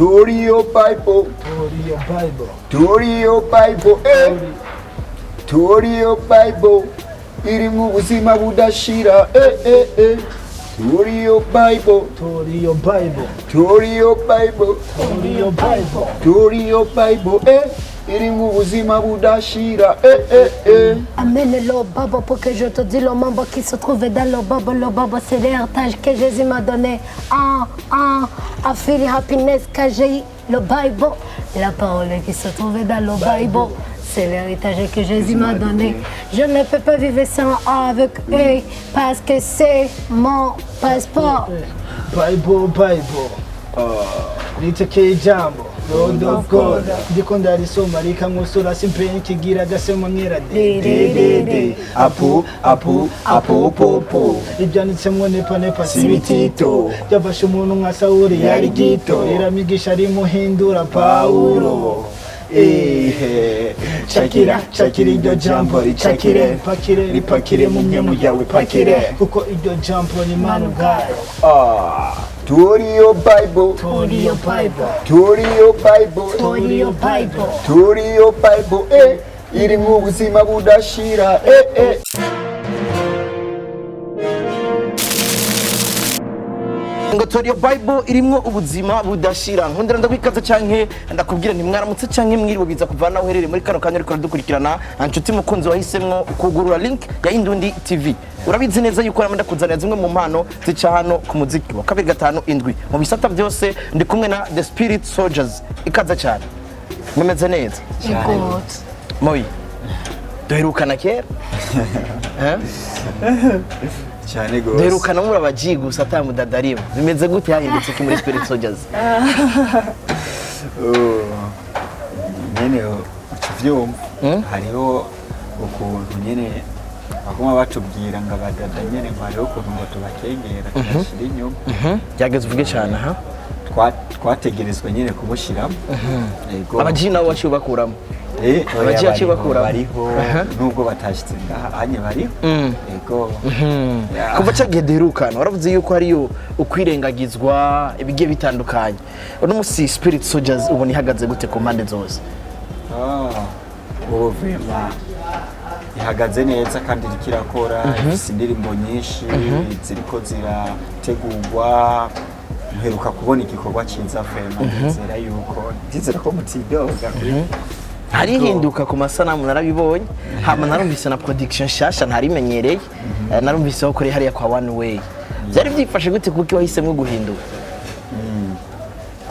Tori your Bible. Tori your Bible. Tori your Bible. Iri mu buzima budashira. Tori your Bible. Tori your Bible. Tori your Bible. Tori your Bible. Tori your Bible. Iri mu buzima budashira. Amène le babo pour que je te dise le membre qui se trouvait dans le babo. Le babo c'est l'héritage que Jésus m'a donné. I feel happiness que j'ai eu le Bible. La parole qui se trouvait dans le Bible. C'est l'héritage que Jésus m'a donné. Je ne peux pas vivre sans avec eux parce que c'est mon passeport. Bible. Nitekeye ijambo. Lord of God. Ndiko ndarisoma rikamwusura simpeni kigira gasema mwera de. Apu popo. Ibyanditsemwo nepa Sibitito. Byafashe umuntu nka Sawuli yari gito. Iramigisha rimuhindura Paulo. Chakira iryo jambo ricakire ripakire mu myemu yawe pakire kuko iryo jambo ni manu gayo. Tori your Bible. Tori your Bible. Tori your Bible. Tori your Bible. Tori your Bible. Iri mu buzima budashira. ngo Tori your Bible irimwo ubuzima budashira. Nkundira ndakwikaza canke ndakubwira nti mwaramutse canke mwiriwe biza kuvana uherere muri kano kanya ariko dukurikirana anshuti mukunzi wahisemwo kugurura link ya Indundi TV. Urabizi neza yuko namanda kuzanira zimwe mu mpano zica hano ku muziki wa 257 mu bisata byose ndi kumwe na The Spirit Soldiers. Ikaza cyane mumeze neza Moi duherukana kera cyane gose duherukana muri abaji gusa atamudadariwe bimeze gute yahindutse ki muri Spirit Soldiers? Nyene ukivyumva hariho ukuntu nyene baguma batubwira ngo abadada nyene hariho ukuntu ngo tubakengera tugashira inyuma byageze uvuge cyane aha twategerezwa nyene kubushiramo abaji nabo baciye bakuramo abaji baciye bakuramo bariho nubwo batashitse ngaha anye bariho yego kuva cyagiye duherukana waravuze yuko hariyo ukwirengagizwa ibigiye bitandukanye uno musi Spirit Soldiers ubona ihagaze gute ku mpande zose? Vema ihagaze neza kandi rikirakora ifite indirimbo nyinshi ziriko zirategurwa muheruka kubona igikorwa cyiza vema ndizera ko mutidoga hari hinduka ku masanamu narabibonye hama narumvise na production shasha ntarimenyereye narumvise ko kuri hariya kwa One Way byari byifashe gute kuko wahisemo guhinduka?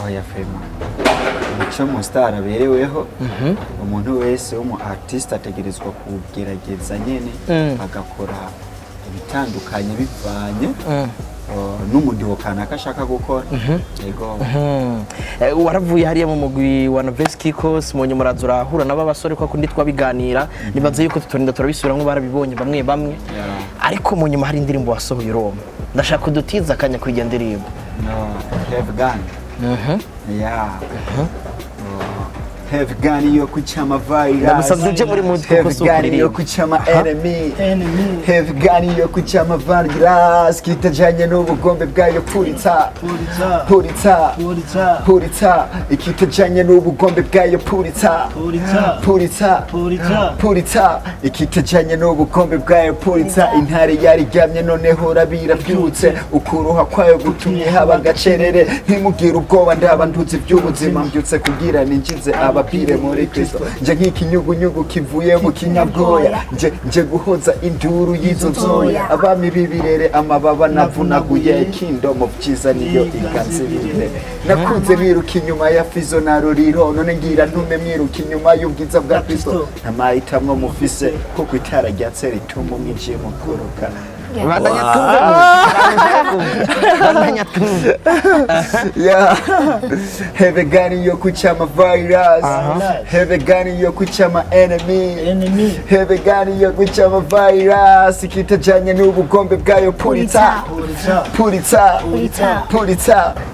Oya vema icyo mu star abereweho umuntu wese wo mu artist ategerezwa kugerageza nyene agakora ibitandukanye bivanye n'umudiho kanaka ashaka gukora yego. Waravuye hariya mu mugwi wa Noveskikos mu nyuma razurahura naba basore kwa kundi twabiganira nibaze yuko tutorinda turabisubiramwe barabibonye bamwe ariko mu nyuma hari indirimbo wasohoye Roma ndashaka kudutiza akanya kwijya ndirimbo Have Gun. Have Gun yo kuchama virus. Namusavye muri mu Have Gun yo kuchama enemy. Have Gun yo kuchama virus. Kitajanye n'ubugombe bwayo purita. Ikitajanye n'ubugombe bwayo purita. Ikitajanye n'ubugombe bwayo purita. Intare yari ryamye noneho rabira byutse. Ukuruha kwayo gutumye haba gacerere. Ntimugira ubwoba ndaba ntuzi by'ubuzima mbyutse kugira ninjize abapire muri Kristo. Nje nk'ikinyugunyugu kivuye mu kinyabwoya. Nje guhoza induru y'izo nzoya. Abami bibirere amababa navunaguye. Kingdom of Jesus niyo iganzirire. Nakunze biruka inyuma ya Fizzo na Lolilo. None ngira ntume mwiruka inyuma y'ubwiza bwa Kristo. Namahitamwo mufise kuko itara ryatse rituma umwijima mukuruka. Have a gun yo kuchama virus. Have a gun yo kuchama enemy. Have a gun yo kuchama virus. Ikitajanye n'ubugombe bwayo purita.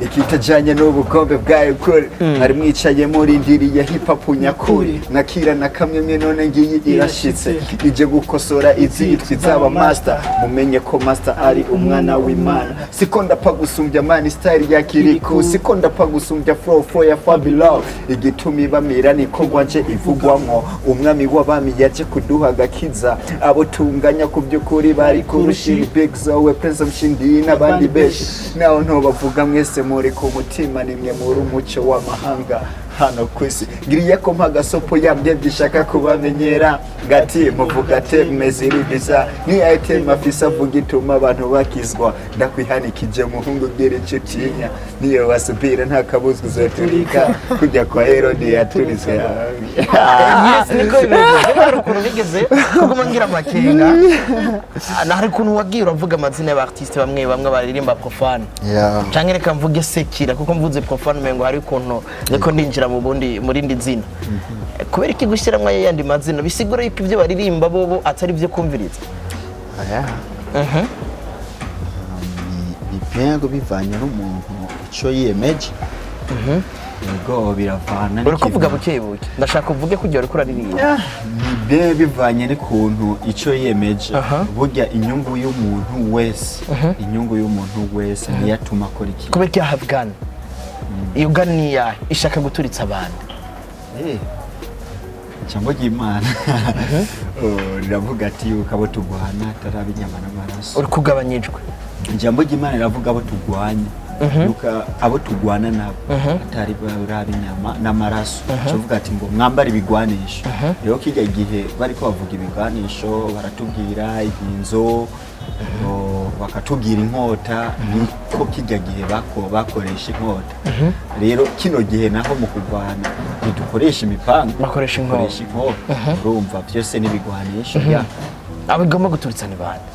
Ikitajanye n'ubugombe bwayo kuri. Ari mwicaye muri ndiri ya hip hop nyakuri. Nakira na kamwe mwe none ngiyi irashitse. Ije gukosora izitwi zaba master. umenye ko master ari umwana w'Imana siko ndapfa gusumbya man style ya Kirikou siko ndapfa gusumbya flow ya Fabelove igitumi bamira niko gwanje ivugwamwo umwami w'abami yaje kuduha gakiza abo tunganya ku by'ukuri bari kurushira big zoe prince mshindi n'abandi beshi naho nto bavuga mwese muri ku mutima nimwe muri umuco w'amahanga hano kwisi ngiriye ko mpagasopo yambye byishaka kubamenyera ngati muvuga te meziribiza ni item afisa vuga ituma abantu bakizwa ndakwihanikije muhungu bwire cutinya niyo wasubira nta kabuzwa uzoturika kujya kwa Herode yaturizwe yes niko bimeze hari ukuntu bigeze kuguma ngira amakenga hari ukuntu wagiye uravuga amazina y'abartiste bamwe baririmba profane canke reka mvuge sekira kuko mvuze profane mengo hari ukuntu niko ndinjira mu bundi muri ndi zina kubera iki gushiramwa yandi mazina bisigura yuko ivyo baririmba bobo atari byo kumviriza bipengo bivanye n'umuntu ico yiyemeje Ego biravana uri kuvuga buke ndashaka uvuge kujya uri kuraririmba be bivanye n'ukuntu ico yiyemeje burya inyungu y'umuntu wese niyatuma akora iki kubera ki Afghan iyo ganiya ishaka guturitsa abantu cyangwa y'Imana riravuga ati yuko abo tugwana atarabi inyama n'amaraso uri kugabanyijwe ijambo ry'Imana riravuga abo tugwanya yuko abo tugwana nabo atari barabi inyama n'amaraso cyavuga ati ngo mwambara ibigwanisho rero kijya igihe bari ko bavuga ibigwanisho baratubwira inzo bakatubwira inkota niko kijya gihe bakoresha inkota rero kino gihe naho mu kurwana ntidukoresha imipanga bakoresha inkota urumva byose n'ibigwanisho abigomba guturitsa ni bande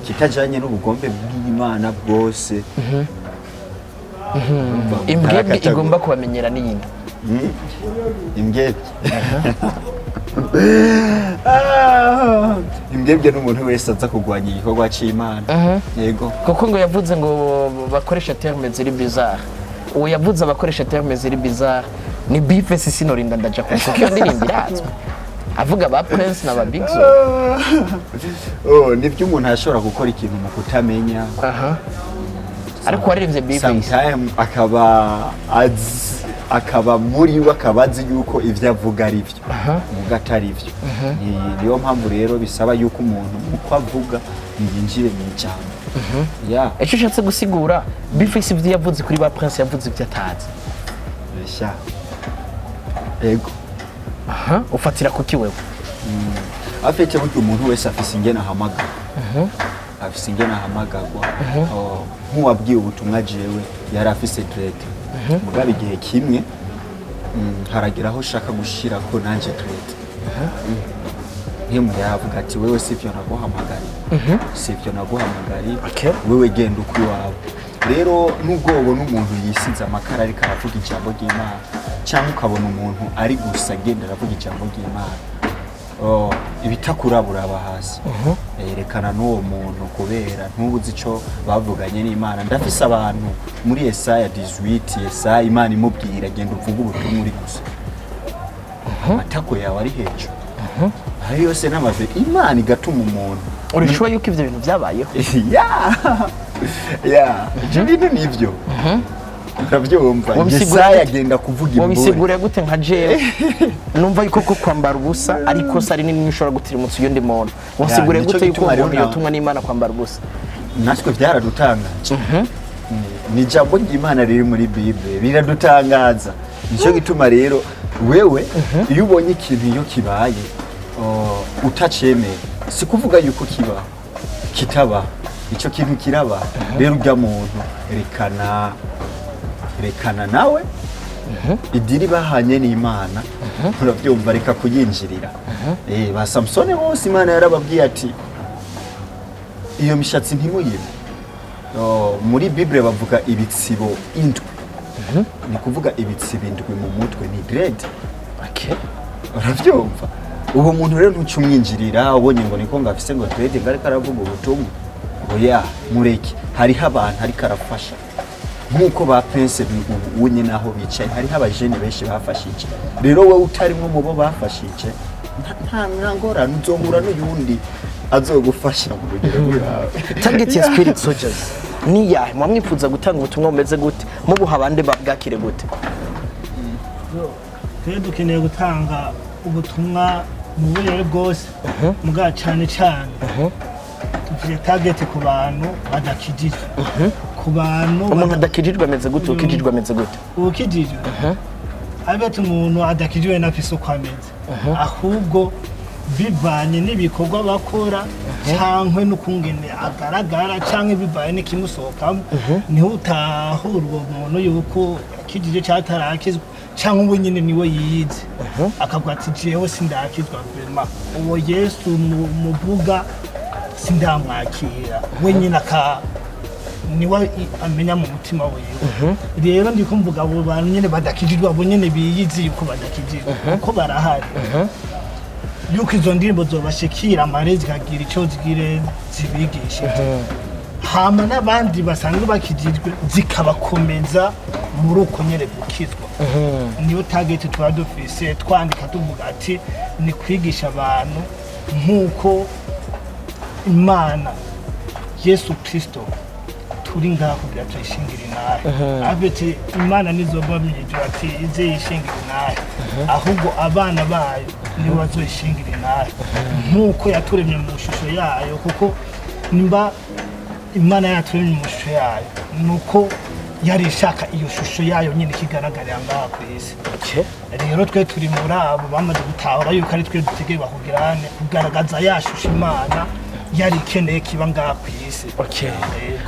kitajanye n'ubugombe bw'Imana bwose imbwebwe igomba kubamenyera n'iyindi imbwebwe imbwebwe n'umuntu wese aza kugwanya igikorwa c'Imana yego kuko ngo yavuze ngo bakoresha terme ziri bizarre uwo yavuze abakoresha terme ziri bizarre ni bife sinorinda ndaja kuko iyo ndirimbo irazwe avuga ba Prince na ba Big Zo nibyo umuntu ashobora gukora ikintu mu kutamenya ariko waririmbye bife sometimes akaba muri we akabazi yuko ivyo avuga ari byo muga atari byo niyo mpamvu rero bisaba yuko umuntu uko avuga yinjire mu ijambo icyo ushatse gusigura bife ivyo yavuze kuri ba Prince yavuze ivyo atazi ego ufatira kuki wewe afite buryo umuntu wese afise ingena hamagara afise ingena hamagarwa nk'uwabwiye ubutumwa jewe yari afise direct mugabe igihe kimwe haragira aho shaka gushira ko nanje direct nk'umuntu yavuga ati wewe sivyo naguhamagari wewe genda uko iwawe rero nubwo ubona umuntu yisize amakara ariko aravuga ijambo ry'Imana cyangwa ukabona umuntu ari gusa agenda aravuga ijambo ry'Imana ibitakurabura aba hasi yerekana n'uwo muntu kubera ntubuzi ico bavuganye n'Imana ndafise abantu muri Yesaya 18 Yesaya Imana imubwira genda uvuga ubutumwa uri gusa atako yawe ari hejuru hari yose n'amave Imana igatuma umuntu urishoboye yuko ivyo bintu byabayeho ibyo bintu nivyo urabyumva Yesaya agenda kuvuga imbure wabisiguriye gute nka jewe numva yuko ko kwambara ubusa ariko sari nini ushobora gutirimutsa iyo ndi muntu wasiguriye gute yuko umuntu yotumwa n'Imana kwambara ubusa natwe byaradutangaje ni ijambo ry'Imana riri muri Bible biradutangaza nicyo gituma rero wewe iyo ubonye ikintu iyo kibaye utacemeye si kuvuga yuko kitaba icyo kintu kiraba rero ujya muntu rekana nawe idiri bahanye n'Imana urabyumva reka kuyinjirira ba Samsone bose Imana yarababwiye ati iyo mishatsi ntimuyibe muri Bible bavuga ibitsibo indwi ni kuvuga ibitsibo indwi mu mutwe ni dread urabyumva uwo muntu rero ntucumwinjirira ubonye ngo niko ngafise ngo dread ngari karavuga ubutumwa oya mureke hariho abantu ariko arafasha nkuko ba Prince unye naho bicaye hariho abajene benshi bafashije rero wowe utarimo mu bo bafashije nta ngorane uzohura n'uyundi azogufasha mu rugero rwawe. Target ya Spirit Soldiers ni yahe mwamwifuza gutanga ubutumwa bumeze gute mubuha abandi babwakire gute? Rero dukeneye gutanga ubutumwa mu burere bwose muga cyane cyane tufite target ku bantu badakijijwe ku bantu umuntu adakijijwe ameze gute ukijijwe ameze gute ukijijwe abete umuntu adakijijwe nafise uko ameze ahubwo bivanye n'ibikorwa bakora cyangwa n'ukungene agaragara cyangwa bivanye n'ikimusohokamo niho utahura uwo muntu yuko akijije cyatarakizwa cyangwa ubu nyine niwe yiyize akavuga ati jewe sindakizwa vrema uwo Yesu muvuga sindamwakira we nyine niwe amenya mu mutima wiwe rero ndiko mvuga abo bantu nyine badakijijwe abo nyine biyizi yuko badakijijwe kuko barahari yuko izo ndirimbo zobashikira amarezi kagira icyo zigire zibigishije hama n'abandi basanzwe bakijijwe zikabakomeza muri uko nyere gukizwa niyo target tuba dufise twandika tuvuga ati ni kwigisha abantu nk'uko Imana Yesu Kristo turi ngaho kugira tuyishingire nawe abete Imana nizoba myijo ati ize yishingire nawe ahubwo abana bayo nibo bazoyishingire nawe nk'uko yaturemye mu shusho yayo kuko nimba Imana yaturemye mu shusho yayo nuko yari ishaka iyo shusho yayo nyine kigaragarira ngaha ku isi rero twe turi muri abo bamaze gutahura yuko ari twe dutegerezwa kugaragaza ya shusho Imana yari ikeneye kiba ngaha ku isi.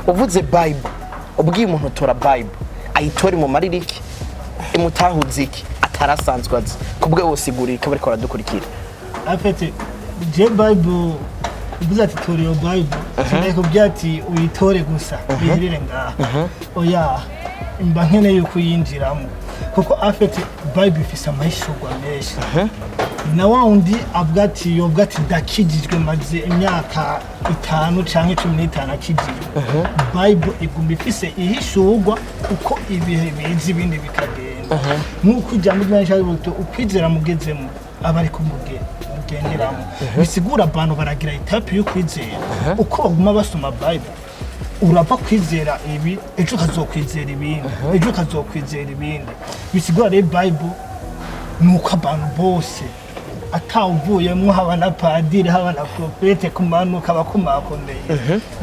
Uvuze Bible ubwiye umuntu tora Bible ayitori mu maririki imutahuze iki atarasanzwe azi kubwe wose igurika bariko baradukurikira afete je Bible ubuze ati tori yo Bible sineko byati uyitore gusa bihirire ngaha oya imba nkene yuko yinjiramo kuko afete Bible ifise amahishurwa menshi na wundi avuga ati yo bwati dakijijwe maze imyaka 5 canke 15 akijijwe Bible igumba ifise ihishurwa uko ibihe bizi ibindi bikagenda nkuko ijambo ry'Imana ukwizera mugezemo abari kumugenderamo bisigura abantu baragira itapi yo kwizera uko baguma basoma Bible urava kwizera ibi ejo kazokwizera ibindi ejo kazokwizera ibindi bisigura rero Bible nuko abantu bose atawuvuyemo haba na padiri haba na profete kumanuka bakumakomeye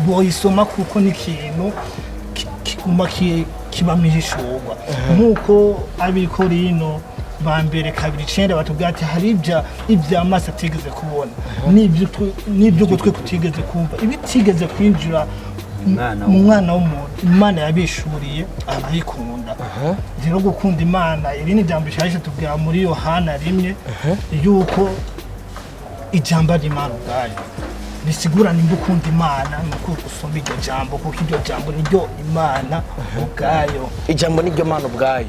boyisoma kuko n'ikintu kiguma kibamihishurwa nkuko abikorino bambere 2:9 batubwira ati hari iby'amaso atigeze kubona n'ibyo gutwe kutigeze kumva ibitigeze kwinjira mu mwana w'umuntu Imana yabishuriye abayikunda rero gukunda Imana iri ni jambo rishaje tubwira muri Yohana 1 yuko ijambo ry'Imana ubwayo bisigura nimba ukunda Imana nuko usoma iryo jambo kuko iryo jambo niryo Imana ubwayo ijambo niryo Imana ubwayo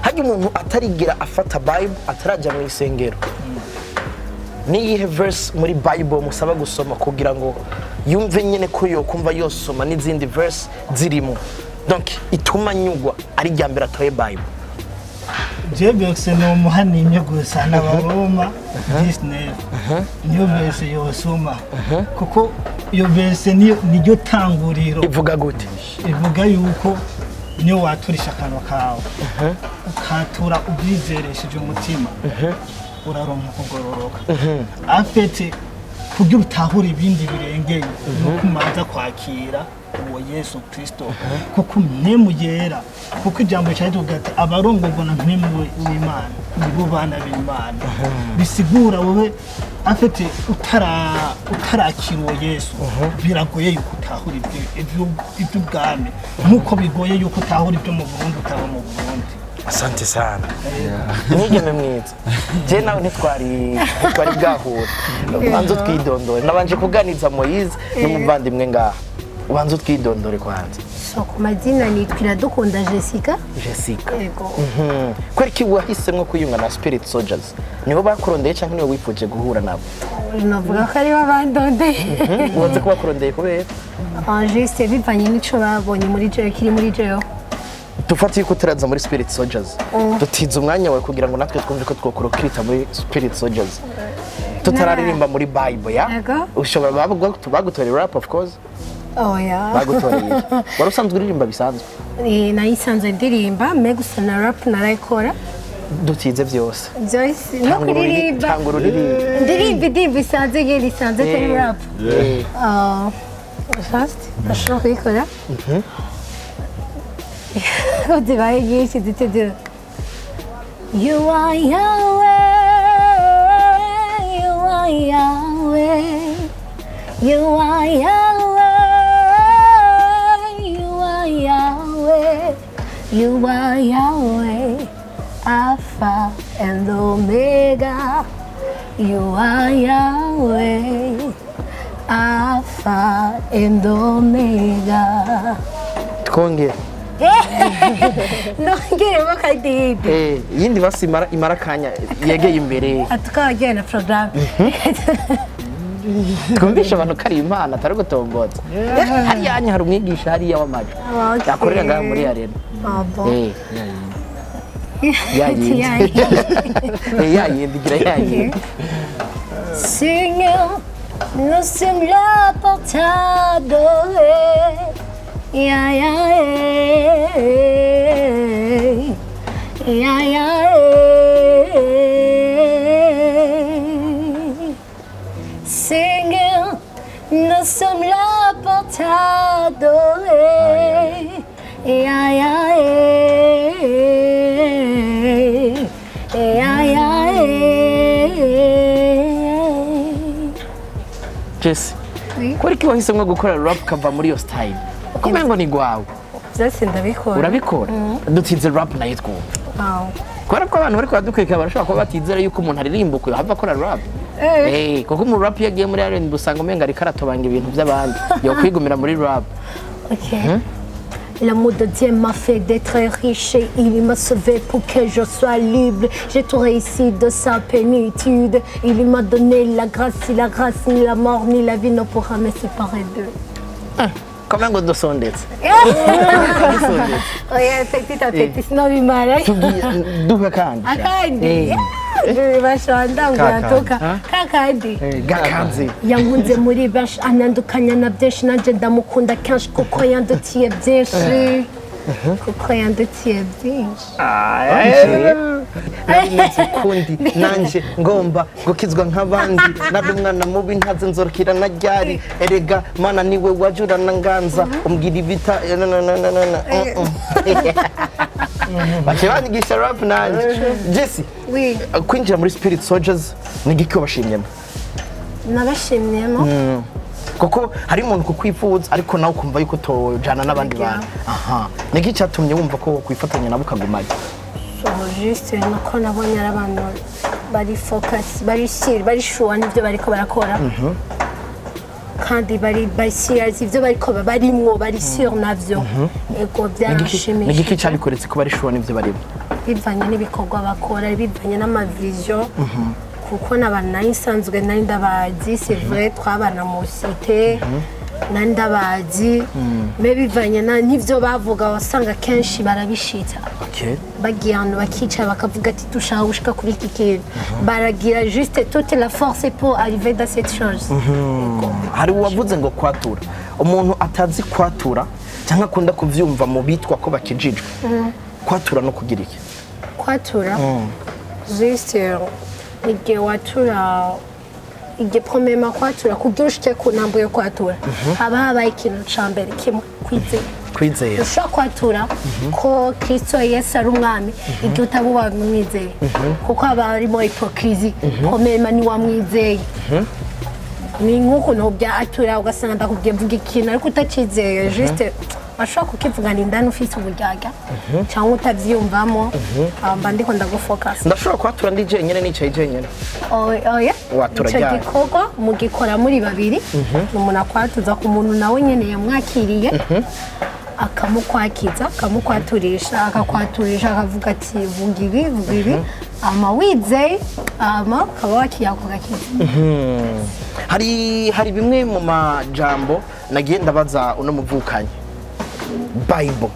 haje umuntu atarigira afata Bible ataraja mu isengero niyihe verse muri Bible musaba gusoma kugira ngo yumve nyene ko yo kumva yosoma n'izindi verse zirimo donc ituma nyugwa ari ryambere atoye Bible Jebekse no muhanimye gusa n'abaroma Disney niyo verse yosoma kuko iyo verse niyo tanguriro ivuga gute ivuga yuko niyo waturisha akanwa kawe ukatura ubyizeresheje umutima uraronka kugororoka afete kugira utahura ibindi birengeye no kumanza kwakira uwo Yesu Kristo kuko mpemu yera kuko ijambo cyatuvuga ati abarongorwa na mpemu w'Imana nibo bana b'Imana bisigura wowe afite utarakira uwo Yesu biragoye yuko utahura ibyo bwami nkuko bigoye yuko utahura ibyo mu Burundi utaba mu Burundi. Asante sana. Nigeme mwiza. Je nawe ntitwari gahura. Ubanze twidondore. Nabanje kuganiza Moise n'umuvandimwe ngaha. Ubanze twidondore kwanza. So ku mazina nitwira dukunda Jessica. Yego. Kweriki wahisemwe kuyunga na Spirit Soldiers. Nibo bakurondeye cyangwa niwe wifuje guhura nabo? Navuga ko ari babandondeye. Ubanze kuba kurondeye kubera? Juste bivanye n'ico babonye muri jewe kiri muri jewe. Tufati yuko turaza muri Spirit Soldiers. Dutiza umwanya wawe kugira ngo natwe twumve ko twokurokita muri Spirit Soldiers. tutararirimba muri Bible ya Yego. ushobora bagutorera rap of course oya bagutoreye wari usanzwe uririmba bisanzwe nayisanzwe ndirimba me gusa na rap narayikora dutize byose byose no kuririmba cyangwa ururirimba ndirimba isanzwe ngeri isanzwe atari rap first ndashobora kuyikora zibaye nyinshi zitegereje You are Yahweh, you are Yahweh, you are Yahweh, you are Yahweh, you are Yahweh, Alpha and Omega, you are Yahweh, Alpha and Omega. twongere Nongere bakadibe. yindi basi imara kanya yegeye imbere Atwagiye na program. twumvisha abantu kari imana atari gutombotsa hariya hari umwigisha hariya w'amaji yakorera ngaha muri arena yayindi gira yayindi Seigneur, nous sommes là pour t'adorer. Ya ya ya ya Seigneur, nous sommes là pour t'adorer. Ya ya ya ya Jesse kuri ki wahisemo gukora rap kava muri iyo style kumengo ni gwawe byose ndabikora urabikora dutsinze rap nayo twumva kubera ko abantu bariko badukweka barashobora kuba batizera yuko umuntu aririmba uko hava akora rap kuko mu rap yagiye muri R&B usanga umenga ariko aratobanga ibintu by'abandi yo kwigumira muri rap. L'amour de Dieu m'a fait d'être riche et il m'a sauvé pour que je sois libre. J'ai tout réussi de sa plénitude. Il m'a donné la grâce, ni la mort, ni la vie ne pourra me séparer d'eux. Comment on doit sonner? Petit à petit, sinon il m'a D'où quand? bashanda ngatoka kakandi gakanze yankunze muri bash anandukanya na byinshi nanje ndamukunda kenshi kuko yandutiye byinshi kundi nanje ngomba gukizwa nk'abandi nabe mwana mubi ntaze nzorokira na ryari erega mana niwe wajurana nganza umbwira ibita bache banyigisha rap nanje Jesse kwinjira muri Spirit Soldiers ni giki wabashimyemo nabashimyemo kuko hari umuntu kukwifuza ariko nawe ukumva yuko tojana n'abandi bantu ni giki cyatumye wumva ko kwifatanya nabo ukagumanye juste nuko nabonye abantu bari focus bari sure n'ibyo bariko barakora kandi bari serious ibyo bariko barimwo bari sure navyo ego byarashimishije ni giki cyabikoretse ko bari sure n'ibyo barimo bivanye n'ibikorwa bakora bivanye n'amavision kuko n'abantu nayisanzwe nari ndabazi c'est vrai twabana mu cité nari ndabazi me bivanye n'ivyo bavuga wasanga kenshi barabishita bagiye ahantu bakicara bakavuga ati dushaka gushika kuri iki kintu baragira juste toute la force pour arriver dans cette chose hari uwavuze ngo kwatura umuntu atazi kwatura cyangwa akunda kuvyumva mu bitwa ko bakijijwe kwatura no kugira iki kwatura juste igihe watura igihe premièrement kwatura kugira ushike ku ntambo yo kwatura haba habaye ikintu ca mbere kimwe kwizera ushobora kwatura ko Kristo Yesu ari umwami igihe utaba wamwizeye kuko haba harimo hypocrisie premièrement ni wamwizeye ni nk'ukuntu byatura ugasanga ndakubwiye mvuga ikintu ariko utacizeye juste bashobora kukivugana indani ufite uburyaga cyangwa utabyiyumvamo mba ndiko ndagufocus ndashobora kwatura ndi jenyine nicaye jenyine oya icyo gikorwa mugikora muri babiri umuntu akwatuza ku muntu nawe nyene yamwakiriye akamukwakiza akamukwaturisha akavuga ati vuga ibi ama wizeye ama ukaba wakiyako gakiza hari bimwe mu majambo nagiye ndabaza uno muvukanye Bible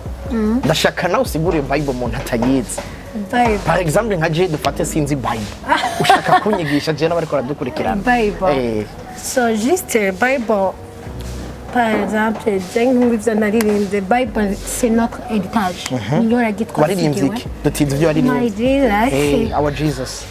ndashaka nawe usiguriye Bible umuntu atayizi Bible. par exemple nka je dufate sinzi Bible ushaka kunyigisha je n'abari ko dukurikirana Bible. So juste Bible. Par exemple, the Bible c'est notre héritage. Niyo yagitwa. Baririmbye iki dutize ibyo My baririmbye Jesus. our Jesus.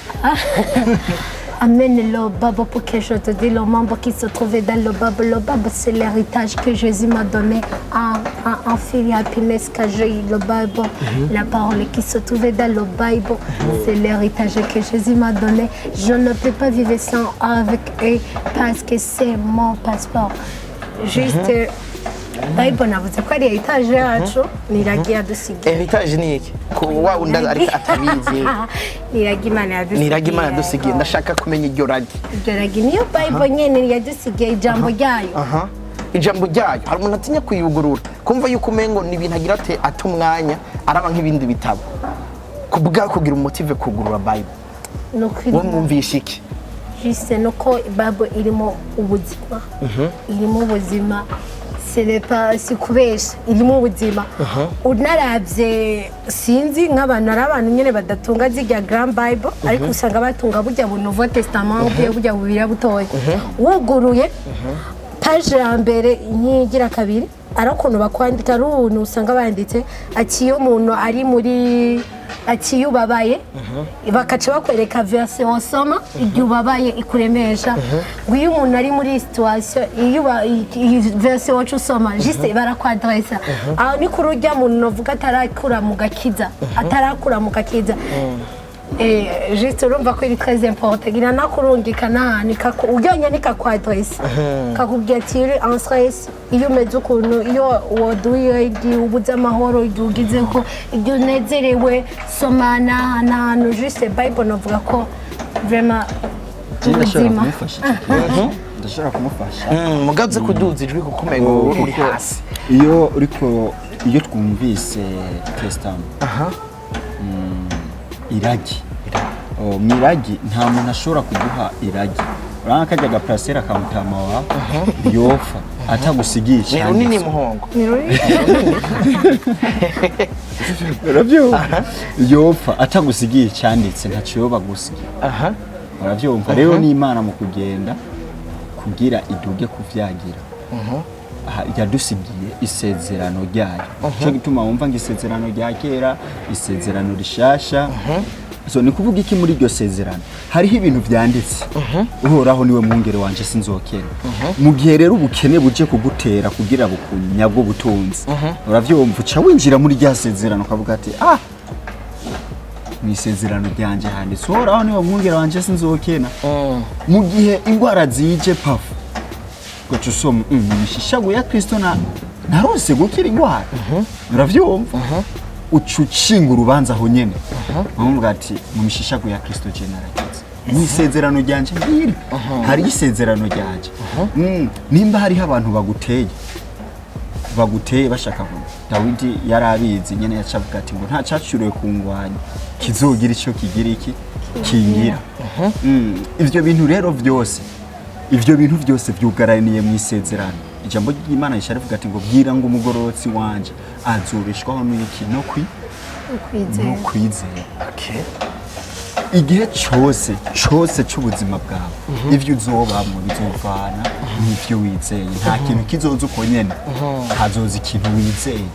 Amène le babo pour que je te dise le membre qui se trouvait dans le babo. Le babo, c'est l'héritage que Jésus m'a donné en fil happiness que j'ai eu le Bible. La parole qui se trouvait dans le Bible, c'est l'héritage que Jésus m'a donné. Je ne peux pas vivre sans avec eux parce que c'est mon passeport. Juste, Bible navuze ko ari heritage yacu niragiye adusigiye. Heritage ni iki ko wa unda ariko atabizi niragi Imana yadusigiye ndashaka kumenya iryo ragi niyo Bible nyene yadusigiye ijambo ryayo. Ijambo ryayo hari umuntu atinya kuyugurura kumva yuko umengo ni ibintu agira ate atumwanya araba nk'ibindi bitabo kubwa kugira umutive kugurura Bible wo mwumvisha iki juste nuko Bible irimo ubuzima irimo ubuzima si kubesha irimo ubuzima unaravye sinzi nk'abantu ari abantu nyene badatunga zirya Grand Bible ariko usanga batunga burya bu Nouveau Testament burya bubira butoye wuguruye page ya mbere nyigira kabiri arakuntu bakwandika runtu usanga banditse ati iyo umuntu ari muri ati ubabaye bakaca bakwereka version wasoma ibyo ubabaye ikuremesha ngo iyo umuntu ari muri situation iyo version wacu usoma juste barakwadressa aho ni kurujya umuntu novuga atarakura mu gakiza juste urumva ko iri très important gira nakurungika nahani ujyanye nikakwadressa kakubwira ati en stress iyo umeze ukuntu iyo woduye igihe ubuze amahoro igihe ugizeho igihe unezerewe somana n'ahantu juste Bible navuga ko vraiment ubuzima ndashobora kumufasha mugaze kuduza ijwi kuko umengo uri hasi iyo twumvise testament iragi miragi nta muntu ashobora kuduha iragi uranga kajya gaprasera kamutama wa yofa atagusigiye cyane ni muhongo urabyumva yofa atagusigiye cyanditse ntacyo yoba gusigiye urabyumva rero ni Imana mu kugenda kugira iduge kuvyagira yadusigiye isezerano ryayo cyo gituma wumva ngo isezerano rya kera isezerano rishasha so ni kuvuga iki muri iryo sezerano hariho ibintu byanditse uhoraho niwe mwungere wanje sinzokera mu gihe rero ubukene buje kugutera kugira bukunya bwo butunzi uravyumva uca winjira muri rya sezerano ukavuga ati mu isezerano ryanje handitse uhoraho niwe mwungere wanje sinzokena mu gihe ingwara zije pafu gocho usoma mishishago ya Kristo narose gukira ingwara uravyumva ucucinga urubanza aho nyene bamubwira ati mu mishishago ya Kristo generakiza mu isezerano ryanje ngiri hari isezerano ryanje nimba hariho abantu baguteye bashaka ko Dawidi yarabizi nyene yacavuga ati ngo nta cacuriwe kungwanya kizogira ico kigira iki kingira ivyo bintu rero byose byugaraniye mu isezerano ijambo ry'Imana risharivuga ati ngo bwira ngo umugororotsi wanje azobeshwaho n'iki no kwizera igihe cyose cy'ubuzima bwawe ivyo uzobamwo bizovana n'ivyo wizeye nta kintu kizoza uko nyene hazoza ikintu wizeye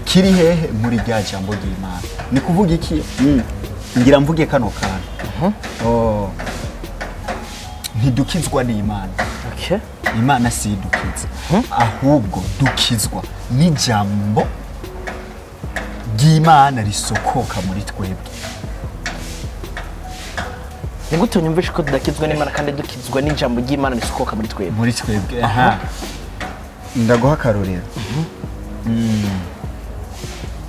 kiri hehe muri rya jambo ry'Imana ni kuvuga iki ngira mvuge kano kantu ntidukizwa n'Imana Imana si dukiza ahubwo dukizwa n'ijambo ry'Imana risokoka muri twebwe nigute unyumvisha ko tudakizwa n'Imana kandi dukizwa n'ijambo ry'Imana risokoka muri twebwe ndaguha akarorero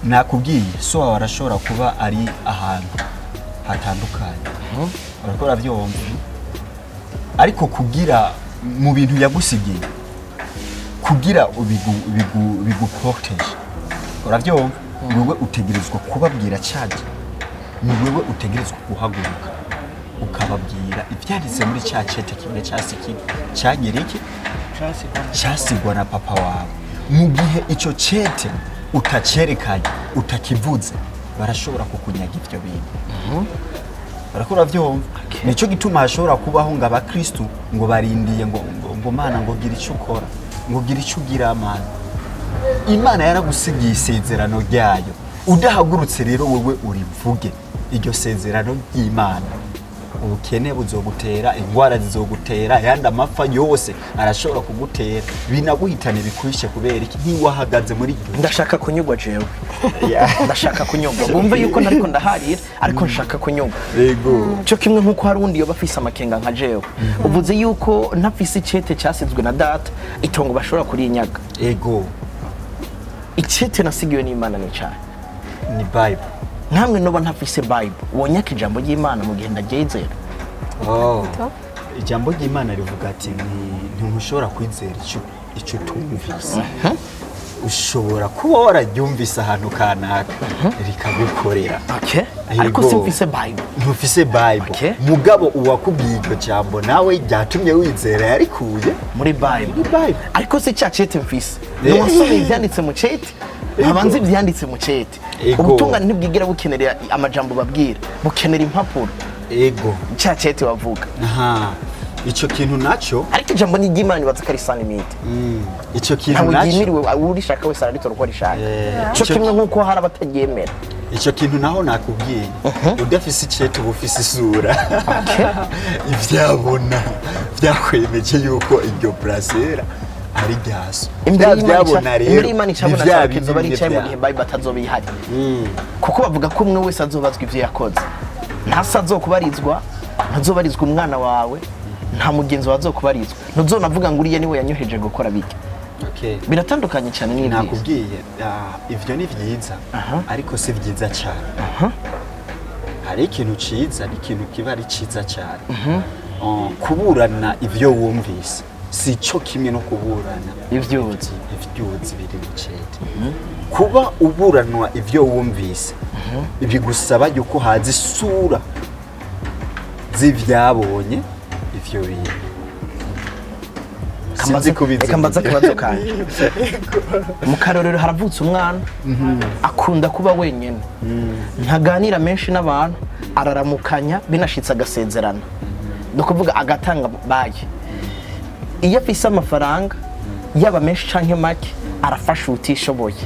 nakubwiye so wawe arashobora kuba ari ahantu hatandukanye urakora byombi ariko kugira mu bintu yagusigiye kugira biguprotege uravyumva wewe utegerezwa kubabwira cyane ni wewe utegerezwa guhaguruka ukababwira ibyanditse muri cya cete kimwe cyagira iki cyasigwa na papa wawe mu gihe icyo cete utacerekanye utakivuze barashobora kukunyaga ivyo bintu barakora vyomva nico gituma hashobora kubaho ngo abakristo ngo barindiye ngo mana ngo gira ico ukora ngo gira ico ugira amana Imana yaragusigiye isezerano ryayo udahagurutse rero wewe urivuge iryo sezerano ry'Imana ubukene buzogutera ingwara zizogutera yandi amapfa yose arashobora kugutera binaguhitane bikwishe kubera iki ntiwahagaze muri iryo ndashaka kunyugwa jewe ndashaka kunyugwa bumve yuko nariko ndaharira ariko nshaka kunyugwa yego cyo kimwe nkuko hari undi yo bafise amakenga nka jewe uvuze yuko ntafise icete cyasizwe na data itongo bashobora kurinyaga yego icete nasigiwe n'Imana ni cyane ni Bible ntamwe noba ntafise Bible wonyaka ijambo ry'Imana mu gihe ndagezera ijambo ry'Imana rivuga ati ntushobora kwizera icyo tumvise ushobora kuba wararyumvise ahantu kanaka rikagukorera ariko simfise Bible ntufise Bible mugabo uwakubwiye iryo jambo nawe ryatumye wizera yarikuye muri Bible ariko se cyacete mfise niwasomeye ivyanditse mu cete abanzi ivyanditse mu cete ubutungane ntibwigira bukenera amajambo babwira bukenera impapuro cyacete wavuga ico kintu naco ariko ijambo ni ry'Imana bazakarisana imite ico kintu naco ntawigimiriwe urishaka wese ararito uko rishaka cyo kimwe nkuko hari abataryemera ico kintu naho nakubwiye udafise icete ubufise isura ivyabona vyakwemeje yuko iryo brasera ari ryaso ibyabona rero imbere Imana icabona cyakizo bari cyaye mu gihe Bible atazoba ihari kuko bavuga ko umwe wese azobazwa ivyo yakoze ntasa azokubarizwa ntazobarizwa umwana wawe nta mugenzi wazokubarizwa ntuzonavuga ngo uriye niwe yanyoheje gukora bike biratandukanye cyane n'ibyo nakubwiye ivyo ni vyiza ariko si vyiza cyane hari ikintu ciza n'ikintu kiba ari ciza cyane kuburana ivyo wumvise si cyo kimwe no kuburana ivyuzi biri mu cete kuba uburanwa ivyo wumvise bigusaba yuko haza isura z'ivyabonye ivyo bintu kambaza kibazo kanje mu karorero haravutse umwana akunda kuba wenyene ntaganira menshi n'abantu araramukanya binashitse agasezerana no kuvuga agatanga baye iyo afise amafaranga yaba menshi canke make arafasha utishoboye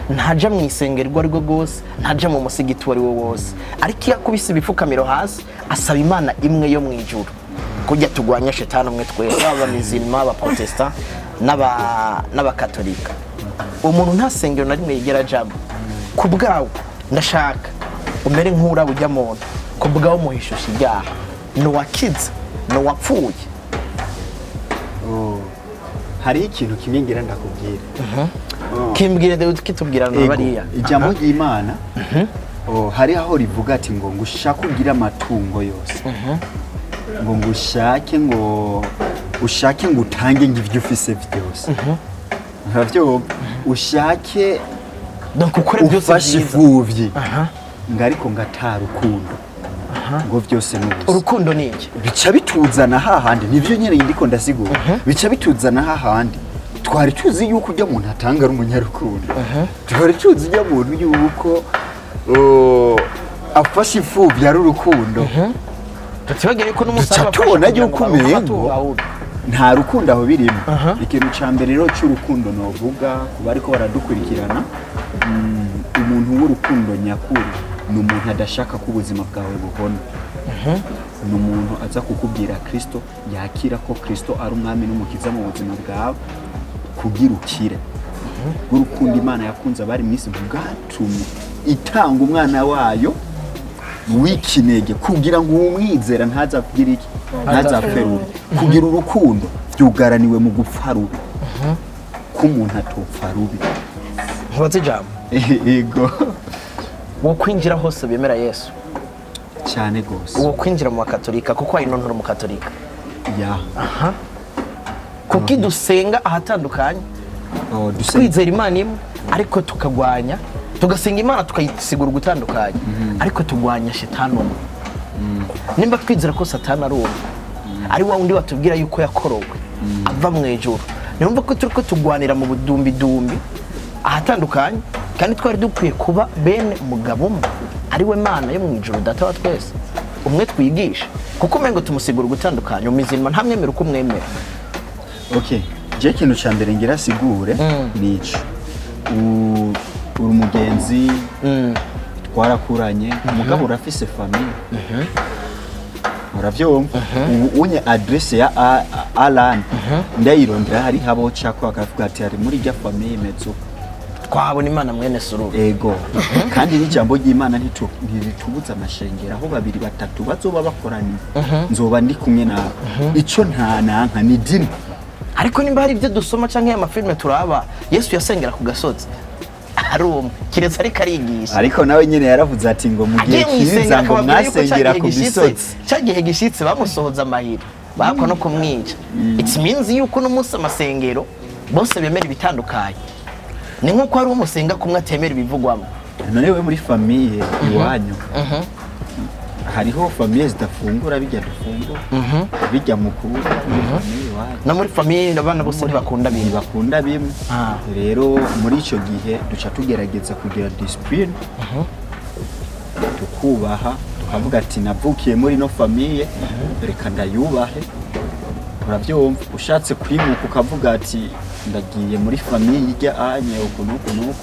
ntaja mu isengerwa ariko gose ntaja mu musigiti wari wo wose ariko yakubise ibifukamiro hasi asaba Imana imwe yo mu ijuru kujya tugwanya shetani umwe twese abamizima abaprotestant n'abakatolika umuntu nta sengero na rimwe yigera jabo kubwawe ndashaka umere nkura bujya muntu kubwawe muhishusha ibyaha no wakiza no wapfuye hari ikintu kimwe ngira ndakubwira kimbwire de kitubwira no bariya ijambo ry'Imana hari aho rivuga ati ngo ngushaka kugira amatungo yose ngo ngushake ngo ushake ngo utange ngivyo ufise byose navyo ushake donc ukore byose byifuvye ngariko ngatarukundo ngo vyose n'ubusa urukundo ni iki bica bituzana hahandi nivyo nyene ndiko ndasigura bica bituzana hahandi twari tuzi yuko ujya muntu atanga ari umunyarukundo twari tuzi ujya muntu yuko afashe imfuvyi ari urukundo tutibagere ko n'umusaraba tubona yuko umengo nta rukundo aho birimo ikintu ca mbere rero cy'urukundo novuga kuba ariko baradukurikirana umuntu w'urukundo nyakuri ni umuntu adashaka ko ubuzima bwawe buhona ni umuntu aza kukubwira Kristo yakira ko Kristo ari umwami n'umukiza mu buzima bwawe kugira ukire urukundo Imana yakunze abari mwisi bwatumye itanga umwana wayo wikinege kugira ngo umwizera ntazapfira iki ntazapferure kugira urukundo byugaraniwe mu gupfa rubi ko umuntu atopfa rubi ntubaze ijambo yego wo kwinjira hose bemera Yesu cyane gose wo kwinjira mu bakatolika kuko ari nonto mu katolika kuko dusenga ahatandukanye twizera Imana imwe ariko tukagwanya tugasenga Imana tukayisigura gutandukanye ariko tugwanya shetani umwe nimba twizera ko satani ari umwe ari wa undi watubwira yuko yakorowe ava mu ejuru nimba ko turiko tugwanira mu budumbi dumbi ahatandukanye kandi twari dukwiye kuba bene umugabo umwe ari we Mana yo mu ijuru data wa twese umwe twigisha kuko umengo tumusigura gutandukanya umizima ntamwemera uko umwemera. Okay, je kintu ca mbere ngira sigure nico uri umugenzi twarakuranye umugabo urafise famille uravyumva unye adresse ya Alan ndayirondera hari habo cako akavuga ati ari muri rya famille mezo twabona Imana mwene Suru ego kandi n'ijambo ry'Imana ntitubuza amashengero aho babiri batatu bazoba bakorani nzoba ndi kumwe nawe ico ntananka ni dini. Ariko nimba hari ibyo dusoma canke amafilme turaba Yesu yasengera ku gasozi arumwe kiretse ariko arigisha ariko nawe nyene yaravuze ati ngo mugiye kiza ngo mwasengera ku bisozi cyagihe gishitse bamusohoza amahiri bakwa no kumwica. It means yuko no munsi amasengero bose bemera ibitandukanye ni nko ari umusenga kumwe atemera ibivugwamo. None we muri famille iwanyu hariho famille zidafungura bijya dufungura bijya mukuru muri famille iwanyu na muri famille abana bose bakunda bimwe rero muri ico gihe duca tugerageza kugira discipline tukubaha tukavuga ati navukiye muri no famille reka ndayubahe uravyumva ushatse kwimuka ukavuga ati ndagiye muri famille ijya anye ukuntu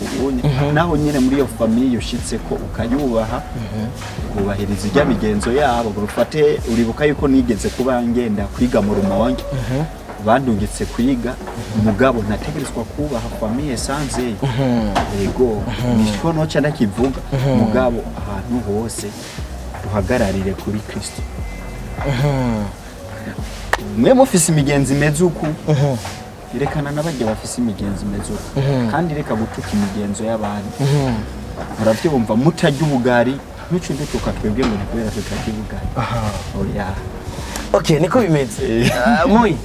ubunye naho nyene muri iyo famille ushitse ko ukayubaha kubahiriza ijya migenzo yabo urufate uribuka yuko nigeze kuba ngenda kwiga mu Rumonge bandungitse kwiga umugabo ntategerezwa kubaha famille sanze yego nishiko no cyane kivuga umugabo ahantu hose duhagararire kuri Kristo mwe mufise imigenzi meze uku irekana nabajye bafise imigenzi meze uku kandi reka gutuka imigenzo y'abantu muravyumva mutajya ubugari n'icyo dutuka twebwe ngo kubera tutajya ubugari oya. Okay, niko bimeze. Moyi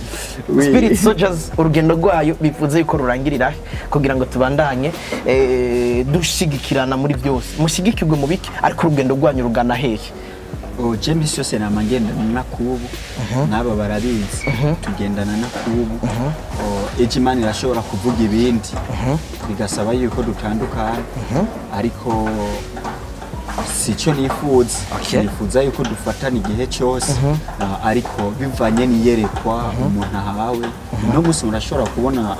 Spirit Soldiers urugendo rwayo bivuze yuko rurangirira kugira ngo tubandanye dushigikirana muri byose mushigikirwe mu biki ariko urugendo rwanyu rugana hehe? James yose namangendana na kubu naba barabizi tugendana na kubu Ejimana irashobora kuvuga ibindi bigasaba yuko dutandukana ariko sico nifuza nifuza yuko dufatana igihe cyose ariko bivanye niyerekwa umuntu ahawe no musi murashobora kubona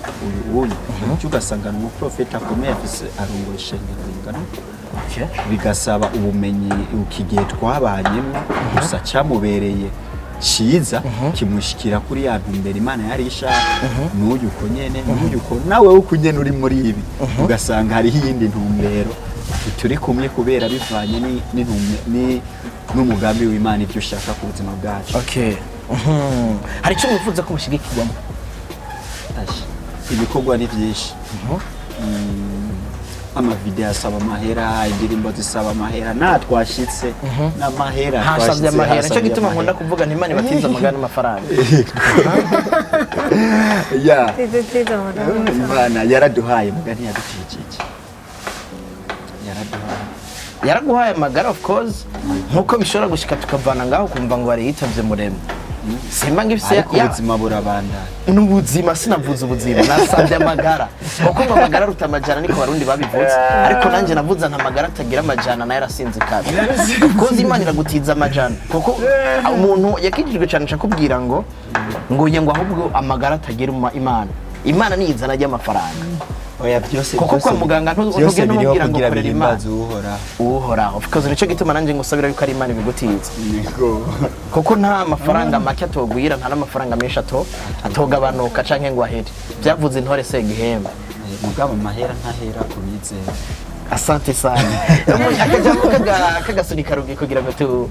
uyu cyugasanga no profeta akomeye afise arungurisha ingano bigasaba ubumenyi ukigihe twabanyemo gusa cyamubereye ciza kimushikira kuri ya ntumbero Imana yari ishaka n'uyu uko nyene n'uyu uko nawe uko nyene uri muri ibi ugasanga hari iyindi ntumbero turi kumwe kubera bivanye n'umugambi w'Imana ibyo ushaka ku buzima bwacu. Okay. Hari icyo wifuza ko mushigikirwamo? Ibikorwa ni byinshi amavideo asaba amahera indirimbo zisaba amahera natwashitse n'amahera twashitse amahera cyo gituma nkunda kuvuga nti Imana batiza amagana amafaranga ya Imana yaraduhaye mugani yaducicike yaraguhaye amagara of course nkuko bishobora gushika tukavana ngaho kumva ngo bari yitavye muremwe simba ngifise ya ubuzima burabanda n'ubuzima sinavuze ubuzima nasabye amagara kuko amagara rutamajana niko barundi babivuze ariko nanje navuza nta magara atagira amajana na yarasinze kabi kuko Imana iragutiza amajana kuko umuntu yakijijwe cyane cyakubwira ngo ye ngo ahubwo amagara atagira Imana niyizana y'amafaranga oya byose kuko kwa muganga ntugende umubwira ngo korera Imana uhoraho of course nico gituma nanje ngusabira yuko ari Imana ibigutiza kuko nta mafaranga make atogwira nta n'amafaranga menshi atogabanuka canke ngo ahere byavuze intore se gihemba mugabo mahera ntahera kubizera. Asante sana akajambo kagasunika rugi kugira ngo tu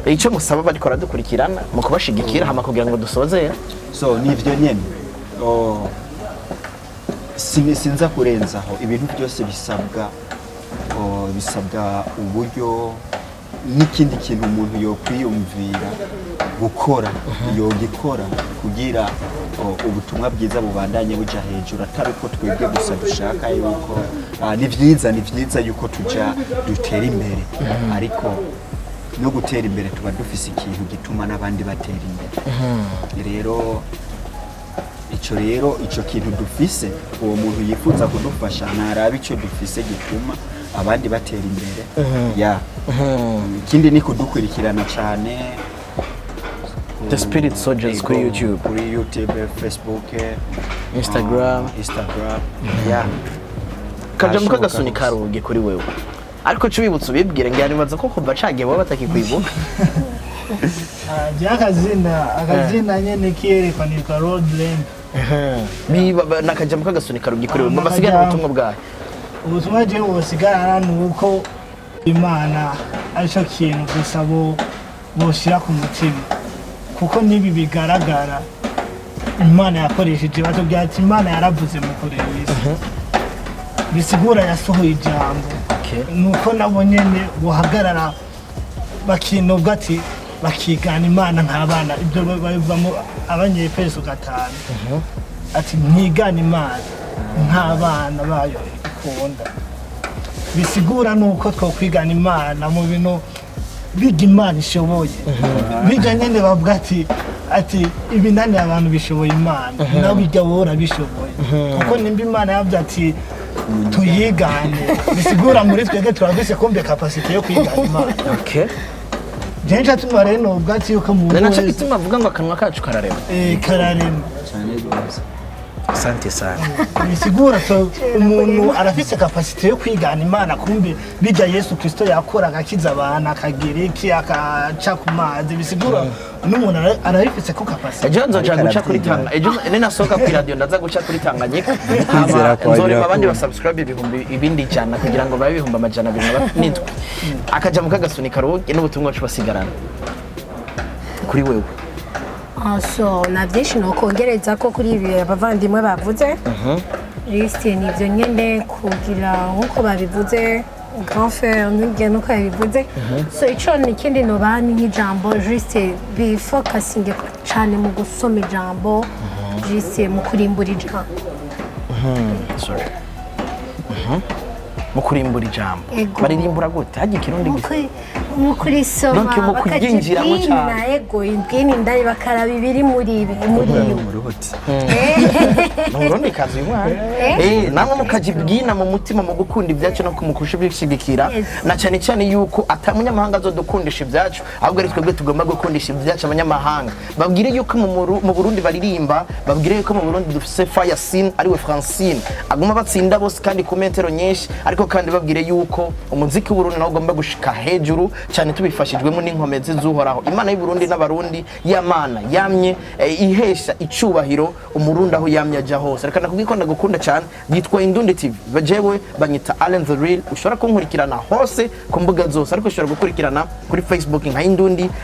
ico musaba barikora dukurikirana mu kubashigikira hama kugira ngo dusozera so nivyo nyene sinza kurenzaho ibintu byose bisabwa uburyo n'ikindi kintu umuntu yokwiyumvira gukora yogikora kugira ubutumwa bwiza bubandanye buja hejuru atari ko twebwe gusa dushaka yuko ni vyiza yuko dutera imbere ariko no gutera imbere tuba dufise ikintu gituma n'abandi batera imbere rero ico rero ico kintu dufise uwo muntu yifuza kudufasha naraba ico dufise gituma abandi batera imbere ya ikindi ni kudukurikirana cyane The Spirit Soldiers kuri YouTube, Facebook, Instagram. ya Kaja muka gasuni karuge kuri wewe. Ariko cubibutse ubibwire ngira nibaza ko kuva cagiye baba batakikwibuka. akazina nyene kiyerekanirwa road lamp. Biba nakaja muka gasuni karuge kuri wewe. Basigara ubutumwa bwawe. Ubutumwa je busigara nuko Imana arico kintu gusa boshira ku mutima. Kuko nibi bigaragara Imana yakoresheje batubwira ati Imana yaravuze mu kureba isi. Bisigura yasohoye ijambo. Nuko nabo nyene bohagarara bakinobwa ati bakigana Imana nk'abana ibyo bavamo Abanyefeso 5 ati mwigana Imana nk'abana bayo ikunda. Bisigura nuko twokwigana Imana mu bintu biga Imana ishoboye. Biga nyene bavuga ati ibinani abantu bishoboye Imana nawe bijya wora bishoboye. Kuko nimba Imana yavuze ati tuyigane bisigura muri twege turafise kombe capacity yo kwigana Imana. Jenja tumare no bwati yuko mu Naco gituma avuga ngo akanwa kacu kararema. Kararema. cyane rwose. Asante sana. Bisigura to umuntu arafise capacity yo kwigana Imana kumbe bijya Yesu Kristo yakora agakiza abana akagira iki akaca ku mazi bisigura n'umuntu arabifise ko capacity. Ejo nzoja guca kuri tanga. Ejo ninasoka kuri radio ndaza guca kuri Tanganyika. Nzorema abandi basubscribe ibihumbi ibindi cyane kugira ngo babe ibihumbi amajana 200 akaja mu kagasuni karuge n'ubutumwa cyo basigarana. Kuri wewe. So na byinshi no kongereza ko kuri ibi abavandimwe bavuze liste ni byo nyene kugira nkuko babivuze grand frère n'ibyo nuko yabivuze so ico ni kindi no bani nk'ijambo juste be focusing cyane mu gusoma ijambo juste mu kurimbura ijambo Sorry. Mu kurimbura ijambo baririmbura gute hagiye kirundi gise mukuri soma bakajinjira mu cyane ego indwini ndari bakaraba ibiri muri Muruhoti. Nurundi kazi umwana namwe mukajibwina mu mutima mu gukunda ibyacu no kumukusha byishigikira na cyane cyane yuko atamunyamahanga azodukundisha ibyacu ahubwo ari twebwe tugomba gukundisha ibyacu abanyamahanga babwire yuko mu Burundi baririmba babwire yuko mu Burundi dufise fire scene ari we Francine aguma batsinda bose kandi komentero nyinshi ariko kandi babwire yuko umuziki w'Uburundi nawo ugomba gushika hejuru cyane tubifashijwemo n'inkomezi zuhoraho Imana y'u Burundi n'abarundi y'Amana yamye ihesha icubahiro umurundi aho yamye aja hose reka nakubwiko ndagukunda cyane yitwa Indundi TV bajewe banyita Allen the Real ushobora kunkurikirana hose ku mbuga zose ariko ushobora gukurikirana kuri Facebook nka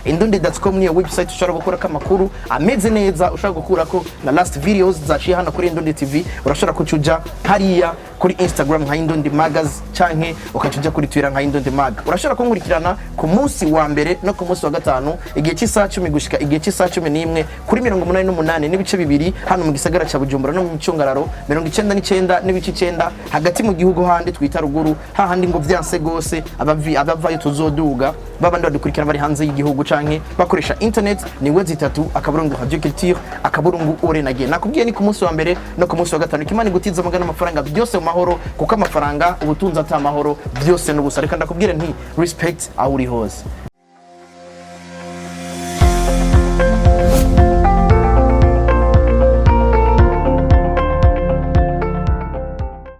indundi.com niyo website ushobora gukora amakuru ameze neza ushobora gukurako na last videos zaciye hano kuri Indundi TV urashobora kucuja hariya kuri Instagram nka Indundi Magaz canke ukacuja kuri Twitter nka Indundi Mag urashobora kunkurikirana ku munsi wa mbere no ku munsi wa gatanu igihe cy'isaha 10 gushika igihe cy'isaha 11 kuri 88 n'ibice bibiri hano mu gisagara ca Bujumbura no mu Micungararo 99 n'ibice 9 hagati mu gihugu handi twita ruguru hahandi ngo vyanse gose abavayo tuzoduga babandi badukurikirana bari hanze y'igihugu canke bakoresha internet ni wezi 3 akaburungu Radio Culture akaburungu Orenage nakubwiye ni ku munsi wa mbere no ku munsi wa gatanu Imana igutiza amagana amafaranga byose mu mahoro kuko amafaranga ubutunzi ata mahoro byose n'ubusa reka ndakubwire nti respect aho uri hose.